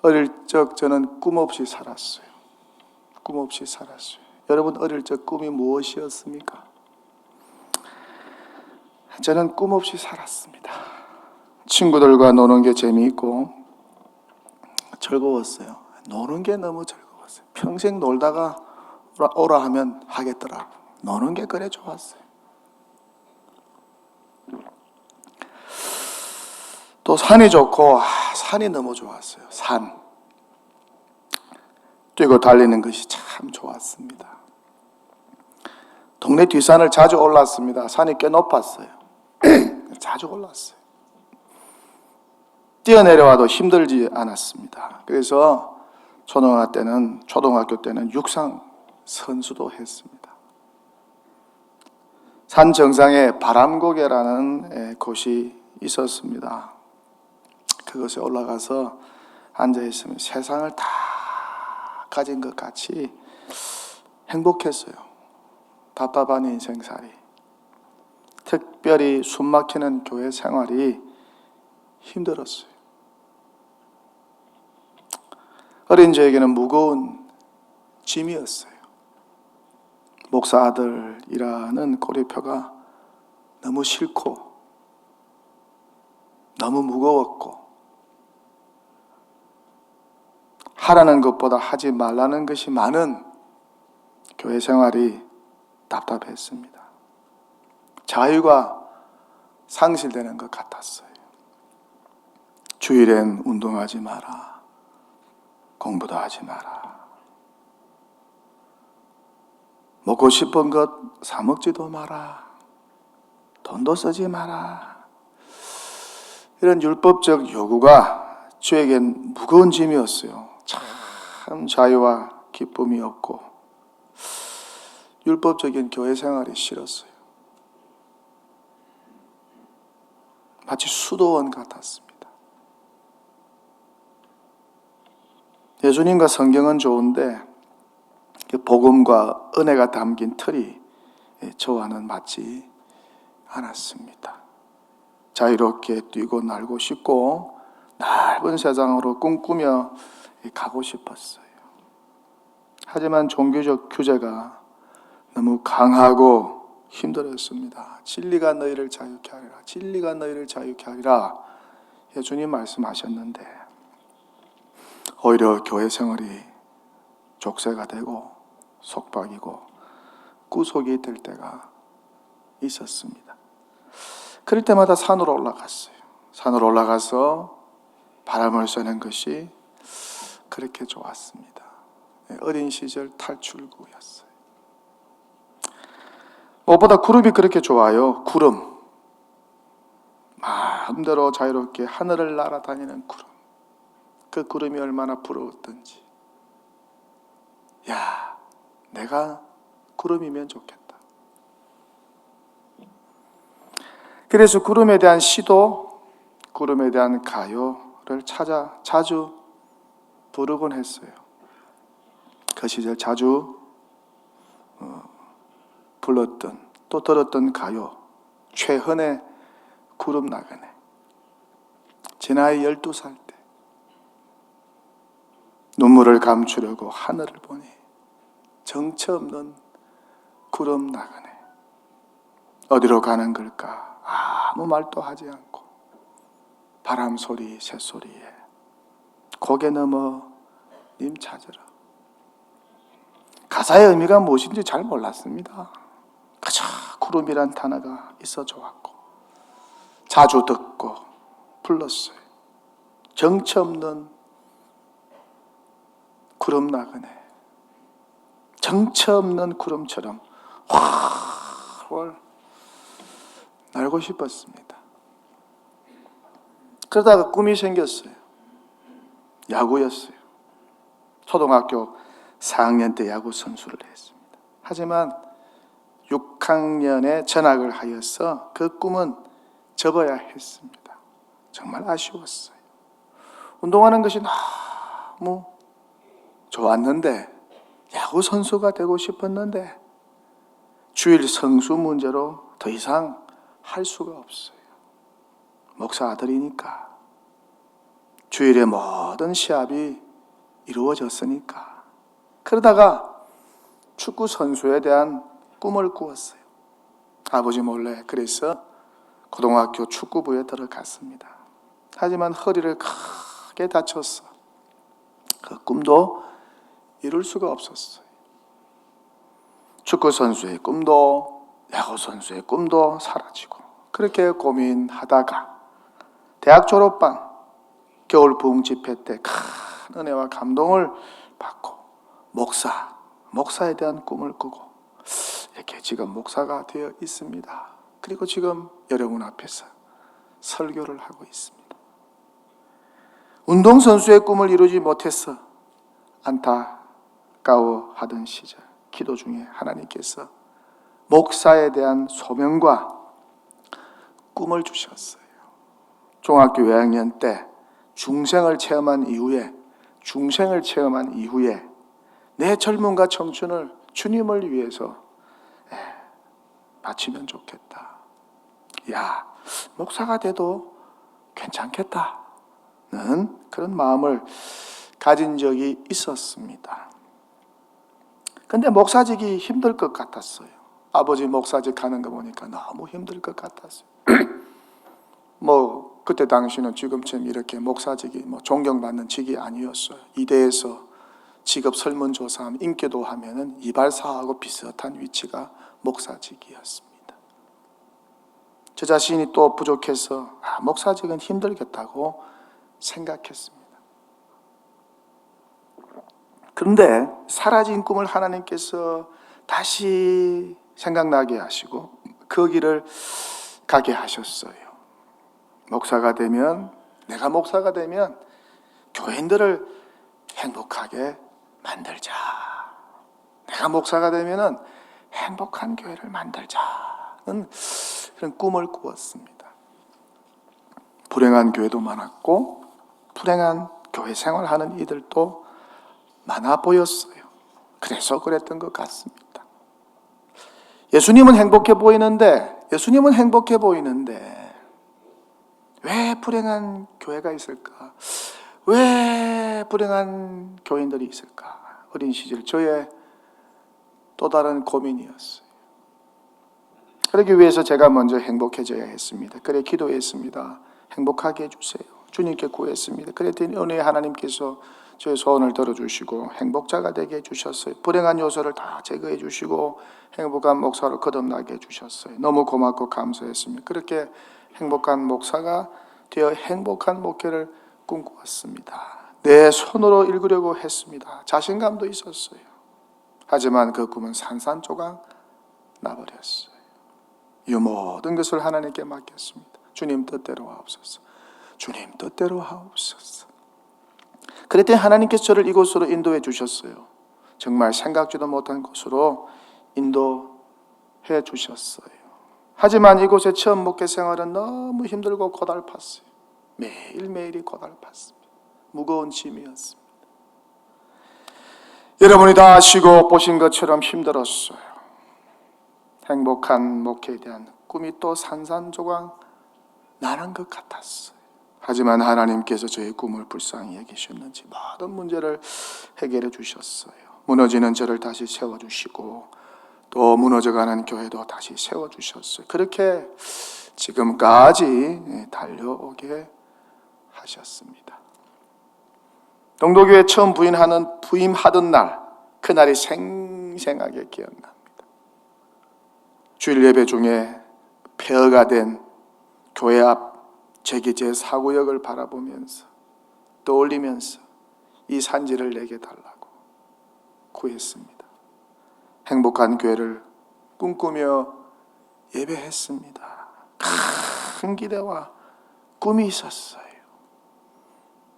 어릴 적 저는 꿈 없이 살았어요. 꿈 없이 살았어요. 여러분 어릴 적 꿈이 무엇이었습니까? 저는 꿈 없이 살았습니다. 친구들과 노는 게 재미있고 즐거웠어요. 노는 게 너무 즐거웠어요. 평생 놀다가 오라 하면 하겠더라고. 노는 게 그래 좋았어요. 또 산이 좋고 산이 너무 좋았어요. 산. 뛰고 달리는 것이 참 좋았습니다. 동네 뒷산을 자주 올랐습니다. 산이 꽤 높았어요. 자주 올랐어요. 뛰어내려와도 힘들지 않았습니다. 그래서 초등학교 때는 육상 선수도 했습니다. 산 정상에 바람고개라는 곳이 있었습니다. 그것에 올라가서 앉아있으면 세상을 다 가진 것 같이 행복했어요. 답답한 인생살이. 특별히 숨막히는 교회 생활이 힘들었어요. 어린 저에게는 무거운 짐이었어요. 목사 아들이라는 꼬리표가 너무 싫고 너무 무거웠고 하라는 것보다 하지 말라는 것이 많은 교회 생활이 답답했습니다. 자유가 상실되는 것 같았어요. 주일엔 운동하지 마라. 공부도 하지 마라. 먹고 싶은 것 사 먹지도 마라. 돈도 쓰지 마라. 이런 율법적 요구가 저에겐 무거운 짐이었어요. 참 자유와 기쁨이 없고 율법적인 교회 생활이 싫었어요. 마치 수도원 같았습니다. 예수님과 성경은 좋은데 복음과 은혜가 담긴 틀이 저와는 맞지 않았습니다. 자유롭게 뛰고 날고 싶고 넓은 세상으로 꿈꾸며 가고 싶었어요. 하지만 종교적 규제가 너무 강하고 힘들었습니다. 진리가 너희를 자유케 하리라. 진리가 너희를 자유케 하리라. 예수님 말씀하셨는데 오히려 교회 생활이 족쇄가 되고 속박이고 구속이 될 때가 있었습니다. 그럴 때마다 산으로 올라갔어요. 산으로 올라가서 바람을 쐬는 것이 그렇게 좋았습니다. 어린 시절 탈출구였어요. 무엇보다 구름이 그렇게 좋아요. 구름. 마음대로 자유롭게 하늘을 날아다니는 구름. 그 구름이 얼마나 부러웠던지. 야, 내가 구름이면 좋겠다. 그래서 구름에 대한 시도, 구름에 대한 가요를 찾아 자주 부르곤 했어요. 그 시절 자주 불렀던 또 들었던 가요 최헌의 구름 나그네. 제 나이 12살 때 눈물을 감추려고 하늘을 보니 정처 없는 구름 나그네. 어디로 가는 걸까? 아무 말도 하지 않고 바람 소리, 새소리에 고개 넘어 님 찾으라. 가사의 의미가 무엇인지 잘 몰랐습니다. 그저 구름이란 단어가 있어 좋았고 자주 듣고 불렀어요. 정처 없는 구름 나그네. 정처 없는 구름처럼 활활 날고 싶었습니다. 그러다가 꿈이 생겼어요. 야구였어요. 초등학교 4학년 때 야구 선수를 했습니다. 하지만 6학년에 전학을 하여서 그 꿈은 접어야 했습니다. 정말 아쉬웠어요. 운동하는 것이 너무 좋았는데 야구 선수가 되고 싶었는데 주일 성수 문제로 더 이상 할 수가 없어요. 목사 아들이니까 주일의 모든 시합이 이루어졌으니까. 그러다가 축구 선수에 대한 꿈을 꾸었어요. 아버지 몰래. 그래서 고등학교 축구부에 들어갔습니다. 하지만 허리를 크게 다쳤어. 그 꿈도 이룰 수가 없었어요. 축구 선수의 꿈도 야구 선수의 꿈도 사라지고, 그렇게 고민하다가 대학 졸업반 겨울 부흥 집회 때 큰 은혜와 감동을 받고 목사에 대한 꿈을 꾸고 이렇게 지금 목사가 되어 있습니다. 그리고 지금 여러분 앞에서 설교를 하고 있습니다. 운동선수의 꿈을 이루지 못해서 안타까워하던 시절, 기도 중에 하나님께서 목사에 대한 소명과 꿈을 주셨어요. 중학교 2학년 때 중생을 체험한 이후에 내 젊음과 청춘을 주님을 위해서 바치면 좋겠다. 야, 목사가 돼도 괜찮겠다는 그런 마음을 가진 적이 있었습니다. 근데 목사직이 힘들 것 같았어요. 아버지 목사직 하는 거 보니까 너무 힘들 것 같았어요. 그때 당시는 지금처럼 이렇게 목사직이 존경받는 직이 아니었어요. 이대에서 직업 설문조사하면 인기도 하면은 이발사하고 비슷한 위치가 목사직이었습니다. 저 자신이 또 부족해서 목사직은 힘들겠다고 생각했습니다. 그런데 사라진 꿈을 하나님께서 다시 생각나게 하시고 그 길을 가게 하셨어요. 내가 목사가 되면 교인들을 행복하게 만들자. 내가 목사가 되면 행복한 교회를 만들자는 그런 꿈을 꾸었습니다. 불행한 교회도 많았고 불행한 교회 생활하는 이들도 많아 보였어요. 그래서 그랬던 것 같습니다. 예수님은 행복해 보이는데 왜 불행한 교회가 있을까? 왜 불행한 교인들이 있을까? 어린 시절 저의 또 다른 고민이었어요. 그러기 위해서 제가 먼저 행복해져야 했습니다. 그래 기도했습니다. 행복하게 해주세요. 주님께 구했습니다. 그랬더니 은혜의 하나님께서 저의 소원을 들어주시고 행복자가 되게 해주셨어요. 불행한 요소를 다 제거해 주시고 행복한 목사로 거듭나게 해주셨어요. 너무 고맙고 감사했습니다. 그렇게 행복한 목사가 되어 행복한 목회를 꿈꾸었습니다. 내 손으로 읽으려고 했습니다. 자신감도 있었어요. 하지만 그 꿈은 산산조각 나버렸어요. 이 모든 것을 하나님께 맡겼습니다. 주님 뜻대로 하옵소서. 주님 뜻대로 하옵소서. 그랬더니 하나님께서 저를 이곳으로 인도해 주셨어요. 정말 생각지도 못한 곳으로 인도해 주셨어요. 하지만 이곳에 처음 목회 생활은 너무 힘들고 고달팠어요. 매일매일이 고달팠습니다. 무거운 짐이었습니다. 여러분이 다 아시고 보신 것처럼 힘들었어요. 행복한 목회에 대한 꿈이 또 산산조각 나는 것 같았어요. 하지만 하나님께서 저의 꿈을 불쌍히 여기셨는지 모든 문제를 해결해 주셨어요. 무너지는 저를 다시 세워주시고 또 무너져가는 교회도 다시 세워주셨어요. 그렇게 지금까지 달려오게 하셨습니다. 동도교회 처음 부임하던 날, 그날이 생생하게 기억납니다. 주일 예배 중에 폐허가 된 교회 앞 제기 제4구역을 바라보면서 떠올리면서 이 산지를 내게 달라고 구했습니다. 행복한 교회를 꿈꾸며 예배했습니다. 큰 기대와 꿈이 있었어요.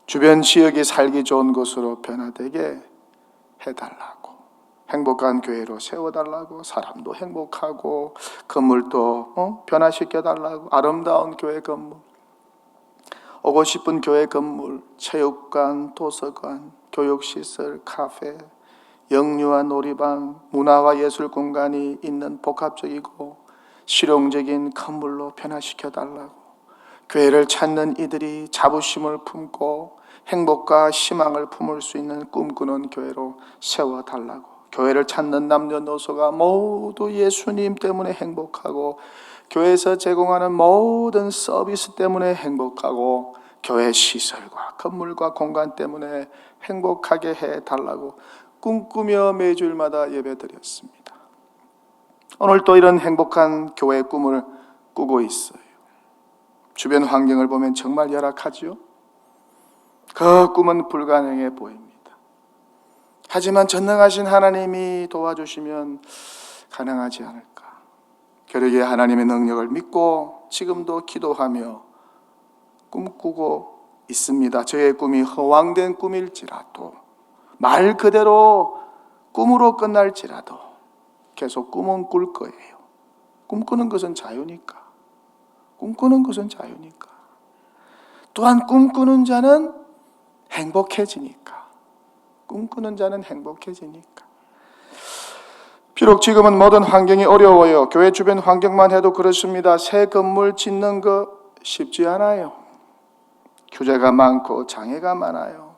주변 지역이 살기 좋은 곳으로 변화되게 해달라고, 행복한 교회로 세워달라고, 사람도 행복하고 건물도 변화시켜달라고, 아름다운 교회 건물, 오고 싶은 교회 건물, 체육관, 도서관, 교육시설, 카페, 영유아 놀이방, 문화와 예술 공간이 있는 복합적이고 실용적인 건물로 변화시켜달라고, 교회를 찾는 이들이 자부심을 품고 행복과 희망을 품을 수 있는 꿈꾸는 교회로 세워달라고. 교회를 찾는 남녀노소가 모두 예수님 때문에 행복하고, 교회에서 제공하는 모든 서비스 때문에 행복하고, 교회 시설과 건물과 공간 때문에 행복하게 해달라고 꿈꾸며 매주일마다 예배드렸습니다. 오늘 또 이런 행복한 교회의 꿈을 꾸고 있어요. 주변 환경을 보면 정말 열악하지요. 그 꿈은 불가능해 보입니다. 하지만 전능하신 하나님이 도와주시면 가능하지 않을까. 그러기에 하나님의 능력을 믿고 지금도 기도하며 꿈꾸고 있습니다. 저의 꿈이 허황된 꿈일지라도, 말 그대로 꿈으로 끝날지라도 계속 꿈은 꿀 거예요. 꿈꾸는 것은 자유니까. 꿈꾸는 것은 자유니까. 또한 꿈꾸는 자는 행복해지니까. 꿈꾸는 자는 행복해지니까. 비록 지금은 모든 환경이 어려워요. 교회 주변 환경만 해도 그렇습니다. 새 건물 짓는 거 쉽지 않아요. 규제가 많고 장애가 많아요.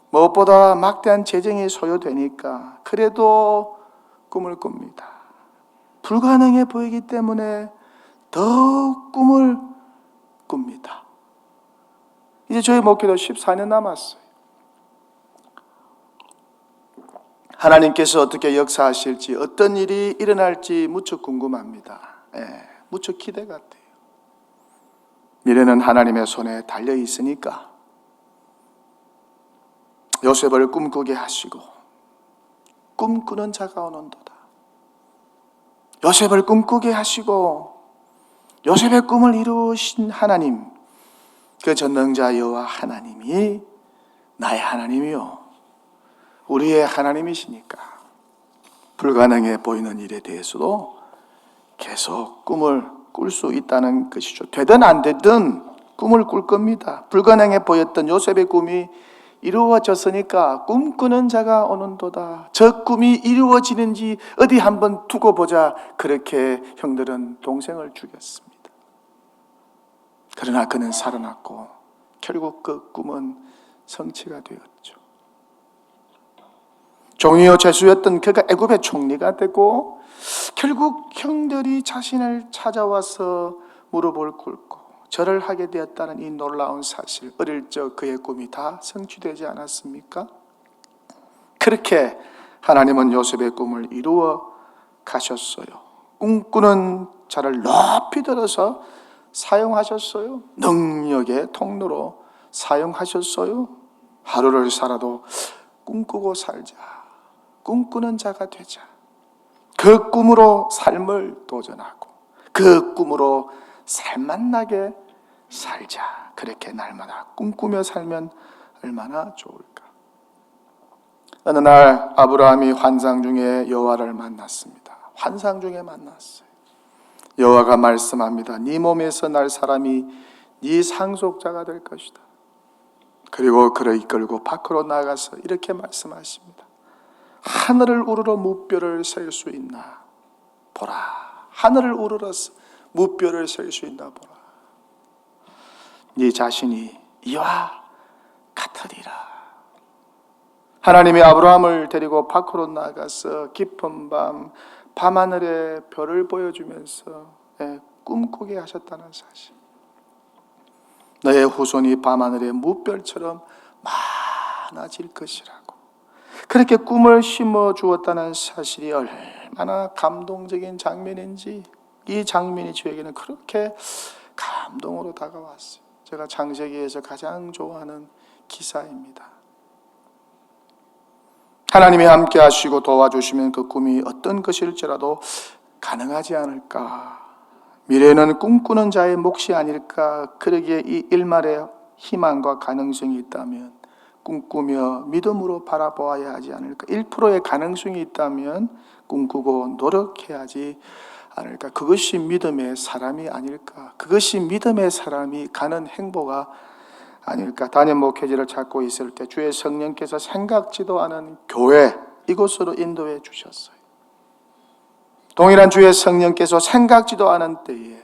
무엇보다 막대한 재정이 소요되니까 그래도 꿈을 꿉니다. 불가능해 보이기 때문에 더 꿈을 꿉니다. 이제 저희 목회도 14년 남았어요. 하나님께서 어떻게 역사하실지, 어떤 일이 일어날지 무척 궁금합니다. 무척 기대 같아요. 미래는 하나님의 손에 달려 있으니까 요셉을 꿈꾸게 하시고 꿈꾸는 자가 오는도다. 요셉을 꿈꾸게 하시고 요셉의 꿈을 이루신 하나님, 그 전능자 여호와 하나님이 나의 하나님이요 우리의 하나님이시니까 불가능해 보이는 일에 대해서도 계속 꿈을 꿀 수 있다는 것이죠. 되든 안 되든 꿈을 꿀 겁니다. 불가능해 보였던 요셉의 꿈이 이루어졌으니까 꿈꾸는 자가 오는도다. 저 꿈이 이루어지는지 어디 한번 두고 보자. 그렇게 형들은 동생을 죽였습니다. 그러나 그는 살아났고 결국 그 꿈은 성취가 되었죠. 종이요 죄수였던 그가 애굽의 총리가 되고 결국 형들이 자신을 찾아와서 무릎을 꿇고 절을 하게 되었다는 이 놀라운 사실, 어릴 적 그의 꿈이 다 성취되지 않았습니까? 그렇게 하나님은 요셉의 꿈을 이루어 가셨어요. 꿈꾸는 자를 높이 들어서 사용하셨어요. 능력의 통로로 사용하셨어요. 하루를 살아도 꿈꾸고 살자. 꿈꾸는 자가 되자. 그 꿈으로 삶을 도전하고 그 꿈으로 살맛나게 살자. 그렇게 날마다 꿈꾸며 살면 얼마나 좋을까. 어느 날 아브라함이 환상 중에 여호와를 만났습니다. 환상 중에 만났어요. 여호와가 말씀합니다. 네 몸에서 날 사람이 네 상속자가 될 것이다. 그리고 그를 이끌고 밖으로 나가서 이렇게 말씀하십니다. 하늘을 우러러 무뼈를 셀 수 있나 보라. 하늘을 우러러서 무뼈를 셀 수 있나 보라. 네 자신이 이와 같으리라. 하나님이 아브라함을 데리고 밖으로 나가서 깊은 밤하늘에 별을 보여주면서 꿈꾸게 하셨다는 사실. 너의 후손이 밤하늘의 무별처럼 많아질 것이라고. 그렇게 꿈을 심어 주었다는 사실이 얼마나 감동적인 장면인지, 이 장면이 저에게는 그렇게 감동으로 다가왔어요. 제가 창세기에서 가장 좋아하는 기사입니다. 하나님이 함께 하시고 도와주시면 그 꿈이 어떤 것일지라도 가능하지 않을까. 미래는 꿈꾸는 자의 몫이 아닐까. 그러기에 이 일말의 희망과 가능성이 있다면 꿈꾸며 믿음으로 바라보아야 하지 않을까. 1%의 가능성이 있다면 꿈꾸고 노력해야 하지 않을까. 그것이 믿음의 사람이 아닐까. 그것이 믿음의 사람이 가는 행보가 아닐까. 담임 목회지를 찾고 있을 때 주의 성령께서 생각지도 않은 교회, 이곳으로 인도해 주셨어요. 동일한 주의 성령께서 생각지도 않은 때에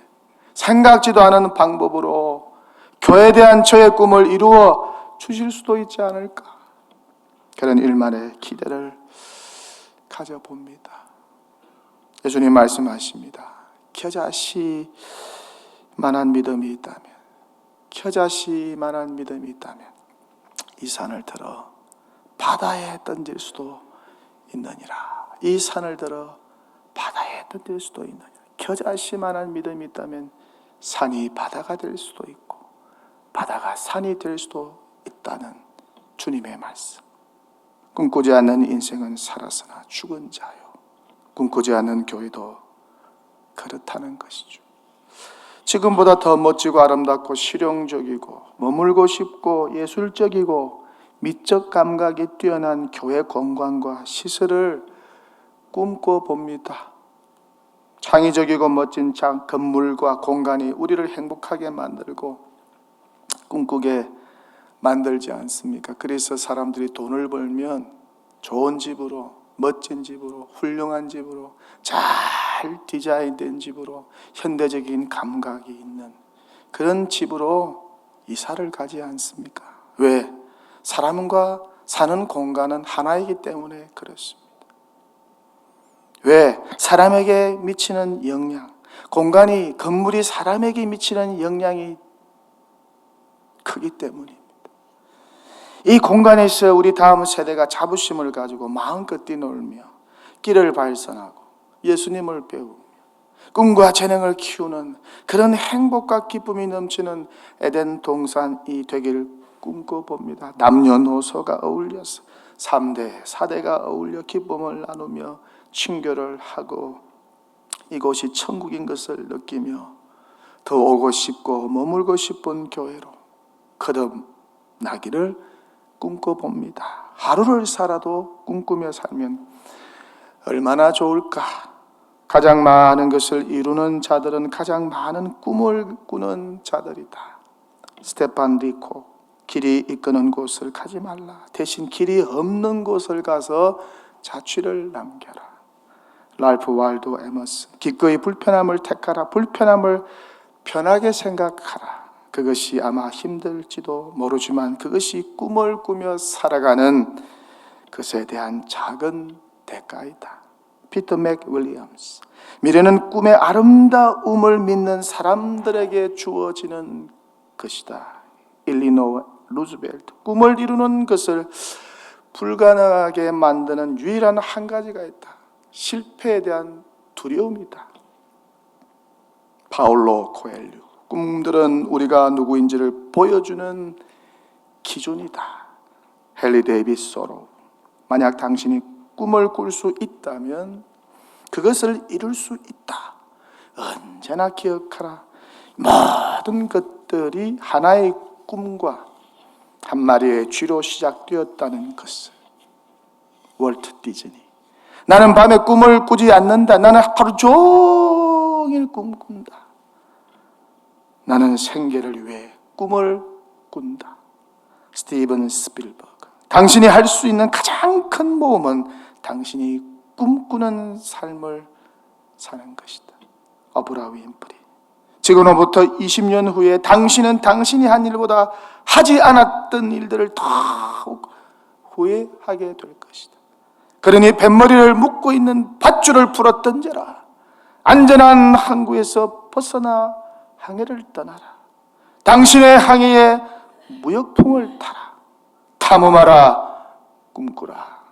생각지도 않은 방법으로 교회에 대한 저의 꿈을 이루어 주실 수도 있지 않을까. 그런 일만의 기대를 가져봅니다. 예수님 말씀하십니다. 겨자씨만한 믿음이 있다면, 겨자씨만한 믿음이 있다면 이 산을 들어 바다에 던질 수도 있느니라. 이 산을 들어 바다에 던질 수도 있느니라. 겨자씨만한 믿음이 있다면 산이 바다가 될 수도 있고 바다가 산이 될 수도 있다는 주님의 말씀. 꿈꾸지 않는 인생은 살았으나 죽은 자요. 꿈꾸지 않는 교회도 그렇다는 것이죠. 지금보다 더 멋지고 아름답고 실용적이고 머물고 싶고 예술적이고 미적 감각이 뛰어난 교회 공간과 시설을 꿈꿔봅니다. 창의적이고 멋진 건물과 공간이 우리를 행복하게 만들고 꿈꾸게 만들지 않습니까? 그래서 사람들이 돈을 벌면 좋은 집으로, 멋진 집으로, 훌륭한 집으로, 잘 디자인된 집으로, 현대적인 감각이 있는 그런 집으로 이사를 가지 않습니까? 왜? 사람과 사는 공간은 하나이기 때문에 그렇습니다. 왜? 사람에게 미치는 영향, 공간이, 건물이 사람에게 미치는 영향이 크기 때문입니다. 이 공간에서 우리 다음 세대가 자부심을 가지고 마음껏 뛰놀며 길을 발산하고 예수님을 배우며 꿈과 재능을 키우는 그런 행복과 기쁨이 넘치는 에덴 동산이 되기를 꿈꿔봅니다. 남녀노소가 어울려서 3대, 4대가 어울려 기쁨을 나누며 친교를 하고 이곳이 천국인 것을 느끼며 더 오고 싶고 머물고 싶은 교회로 거듭나기를 꿈꿔봅니다. 하루를 살아도 꿈꾸며 살면 얼마나 좋을까. 가장 많은 것을 이루는 자들은 가장 많은 꿈을 꾸는 자들이다. 스테판 리코, 길이 이끄는 곳을 가지 말라. 대신 길이 없는 곳을 가서 자취를 남겨라. 랄프 waldo 에머슨, 기꺼이 불편함을 택하라. 불편함을 편하게 생각하라. 그것이 아마 힘들지도 모르지만 그것이 꿈을 꾸며 살아가는 것에 대한 작은 대가이다. 피터 맥 윌리엄스, 미래는 꿈의 아름다움을 믿는 사람들에게 주어지는 것이다. 일리노 루즈벨트, 꿈을 이루는 것을 불가능하게 만드는 유일한 한 가지가 있다. 실패에 대한 두려움이다. 파울로 코엘류, 꿈들은 우리가 누구인지를 보여주는 기준이다. 헨리 데이비스 소로, 만약 당신이 꿈을 꿀 수 있다면 그것을 이룰 수 있다. 언제나 기억하라. 모든 것들이 하나의 꿈과 한 마리의 쥐로 시작되었다는 것을. 월트 디즈니, 나는 밤에 꿈을 꾸지 않는다. 나는 하루 종일 꿈꾼다. 나는 생계를 위해 꿈을 꾼다. 스티븐 스필버그, 당신이 할 수 있는 가장 큰 모험은 당신이 꿈꾸는 삶을 사는 것이다. 오프라 윈프리, 지금으로부터 20년 후에 당신은 당신이 한 일보다 하지 않았던 일들을 더욱 후회하게 될 것이다. 그러니 뱃머리를 묶고 있는 밧줄을 풀어 던져라. 안전한 항구에서 벗어나 항해를 떠나라. 당신의 항해에 무역풍을 타라. 탐험하라. 꿈꾸라.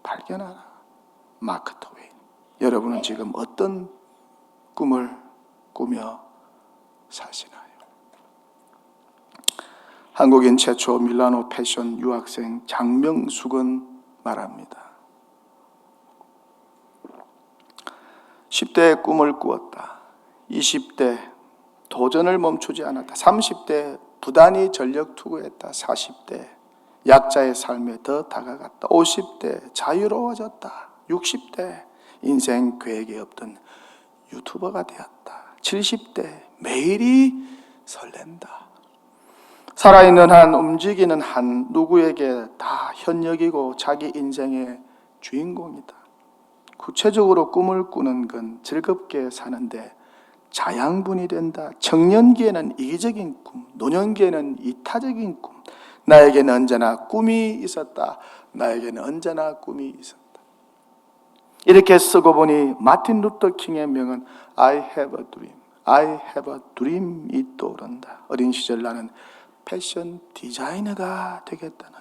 발견하라. 마크 트웨인. 여러분은 지금 어떤 꿈을 꾸며 사시나요? 한국인 최초 밀라노 패션 유학생 장명숙은 말합니다. 10대에 꿈을 꾸었다. 20대 도전을 멈추지 않았다. 30대 부단히 전력 투구했다. 40대 약자의 삶에 더 다가갔다. 50대 자유로워졌다. 60대 인생 계획이 없던 유튜버가 되었다. 70대 매일이 설렌다. 살아있는 한, 움직이는 한, 누구에게 다 현역이고 자기 인생의 주인공이다. 구체적으로 꿈을 꾸는 건 즐겁게 사는데 자양분이 된다. 청년기에는 이기적인 꿈, 노년기에는 이타적인 꿈, 나에게는 언제나 꿈이 있었다. 나에게는 언제나 꿈이 있었다. 이렇게 쓰고 보니 마틴 루터 킹의 명은 I have a dream, I have a dream이 떠오른다. 어린 시절 나는 패션 디자이너가 되겠다는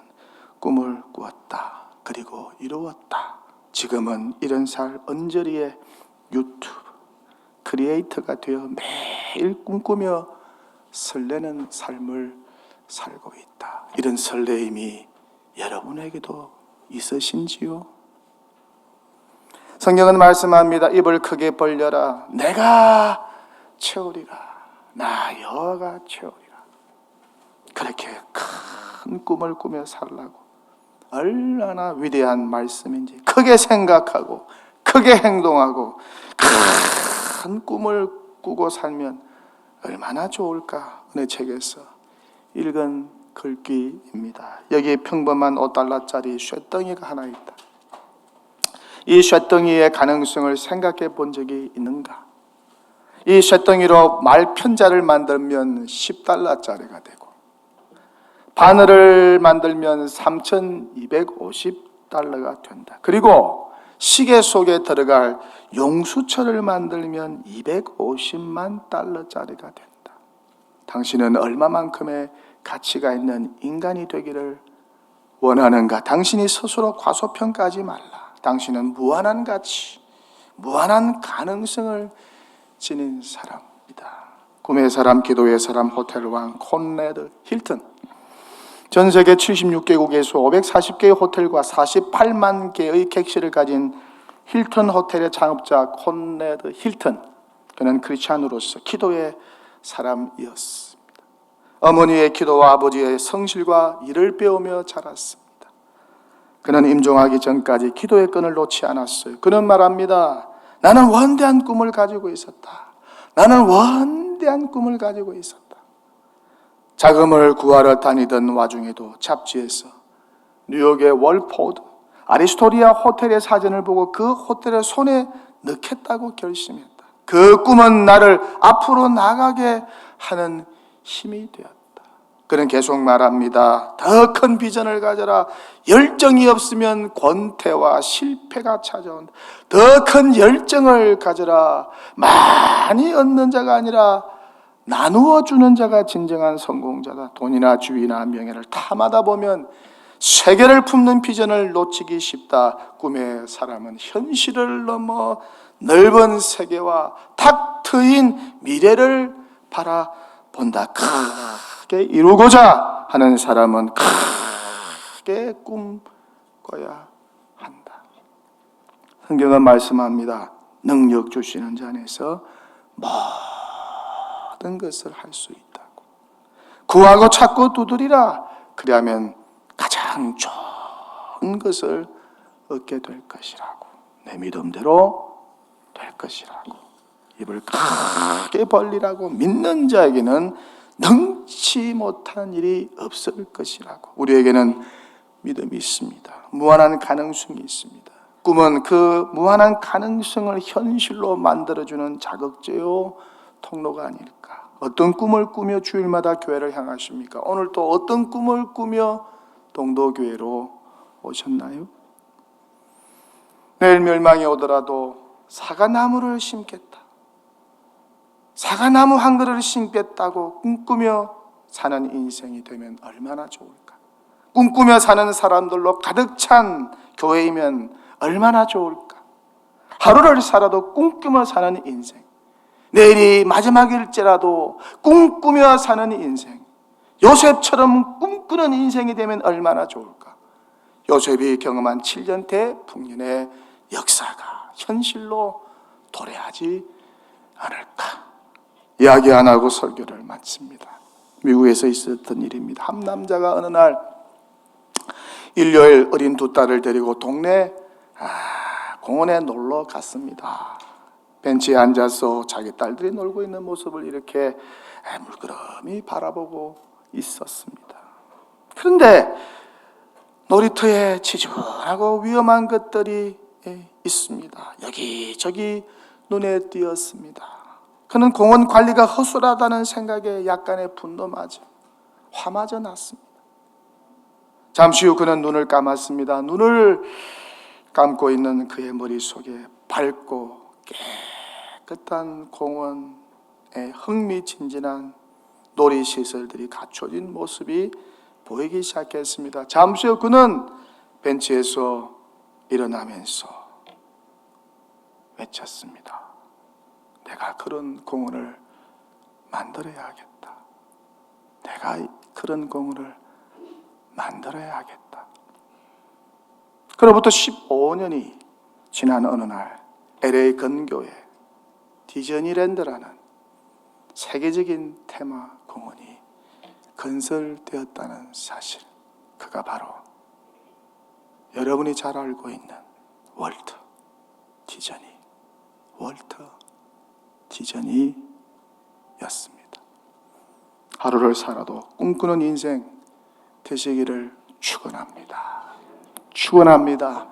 꿈을 꾸었다. 그리고 이루었다. 지금은 70살 언저리의 유튜브 크리에이터가 되어 매일 꿈꾸며 설레는 삶을 살고 있다. 이런 설레임이 여러분에게도 있으신지요? 성경은 말씀합니다. 입을 크게 벌려라. 내가 채우리라. 나 여호와가 채우리라. 그렇게 큰 꿈을 꾸며 살라고 얼마나 위대한 말씀인지 크게 생각하고 크게 행동하고 큰 꿈을 꾸고 살면 얼마나 좋을까. 어느 책에서 읽은 글귀입니다. 여기 평범한 5달러짜리 쇳덩이가 하나 있다. 이 쇳덩이의 가능성을 생각해 본 적이 있는가? 이 쇳덩이로 말편자를 만들면 10달러짜리가 되고 바늘을 만들면 3,250달러가 된다. 그리고 시계 속에 들어갈 용수철을 만들면 250만 달러짜리가 된다. 당신은 얼마만큼의 가치가 있는 인간이 되기를 원하는가? 당신이 스스로 과소평가하지 말라. 당신은 무한한 가치, 무한한 가능성을 지닌 사람이다. 꿈의 사람, 기도의 사람, 호텔왕 콘래드 힐튼. 전 세계 76개국에서 540개의 호텔과 48만 개의 객실을 가진 힐튼 호텔의 창업자 콘래드 힐튼. 그는 크리스찬으로서 기도의 사람이었습니다. 어머니의 기도와 아버지의 성실과 일을 배우며 자랐습니다. 그는 임종하기 전까지 기도의 끈을 놓지 않았어요. 그는 말합니다. 나는 원대한 꿈을 가지고 있었다. 나는 원대한 꿈을 가지고 있었다. 자금을 구하러 다니던 와중에도 잡지에서 뉴욕의 월포드 아리스토리아 호텔의 사진을 보고 그 호텔에 손에 넣겠다고 결심했다. 그 꿈은 나를 앞으로 나가게 하는 힘이 되었다. 그는 계속 말합니다. 더 큰 비전을 가져라. 열정이 없으면 권태와 실패가 찾아온다. 더 큰 열정을 가져라. 많이 얻는 자가 아니라 나누어 주는 자가 진정한 성공자다. 돈이나 주위나 명예를 탐하다 보면 세계를 품는 비전을 놓치기 쉽다. 꿈의 사람은 현실을 넘어 넓은 세계와 탁 트인 미래를 바라본다. 크게 이루고자 하는 사람은 크게 꿈꿔야 한다. 성경은 말씀합니다. 능력 주시는 자 안에서 모든 것을 할 수 있다고. 구하고 찾고 두드리라. 그리하면 가장 좋은 것을 얻게 될 것이라고. 내 믿음대로 될 것이라고. 입을 크게 벌리라고. 믿는 자에게는 능치 못한 일이 없을 것이라고. 우리에게는 믿음이 있습니다. 무한한 가능성이 있습니다. 꿈은 그 무한한 가능성을 현실로 만들어주는 자극제요 통로가 아닐까. 어떤 꿈을 꾸며 주일마다 교회를 향하십니까? 오늘 또 어떤 꿈을 꾸며 동도교회로 오셨나요? 내일 멸망이 오더라도 사과나무를 심겠다. 사과나무 한 그루를 심겠다고 꿈꾸며 사는 인생이 되면 얼마나 좋을까? 꿈꾸며 사는 사람들로 가득 찬 교회이면 얼마나 좋을까? 하루를 살아도 꿈꾸며 사는 인생, 내일이 마지막일지라도 꿈꾸며 사는 인생, 요셉처럼 꿈꾸는 인생이 되면 얼마나 좋을까? 요셉이 경험한 7년 대풍년의 역사가 현실로 도래하지 않을까? 이야기 안 하고 설교를 마칩니다. 미국에서 있었던 일입니다. 한 남자가 어느 날 일요일 어린 두 딸을 데리고 동네 공원에 놀러 갔습니다. 벤치에 앉아서 자기 딸들이 놀고 있는 모습을 이렇게 물끄러미 바라보고 있었습니다. 그런데 놀이터에 지저분하고 위험한 것들이 있습니다. 여기저기 눈에 띄었습니다. 그는 공원 관리가 허술하다는 생각에 약간의 분노마저 화마저 났습니다. 잠시 후 그는 눈을 감았습니다. 눈을 감고 있는 그의 머릿속에 밝고 깨끗한 공원에 흥미진진한 놀이시설들이 갖춰진 모습이 보이기 시작했습니다. 잠시 후 그는 벤치에서 일어나면서 외쳤습니다. 내가 그런 공원을 만들어야겠다. 내가 그런 공원을 만들어야겠다. 그로부터 15년이 지난 어느 날 LA 근교에 디즈니랜드라는 세계적인 테마 공원이 건설되었다는 사실, 그가 바로 여러분이 잘 알고 있는 월트 디즈니였습니다. 하루를 살아도 꿈꾸는 인생 되시기를 축원합니다. 축원합니다.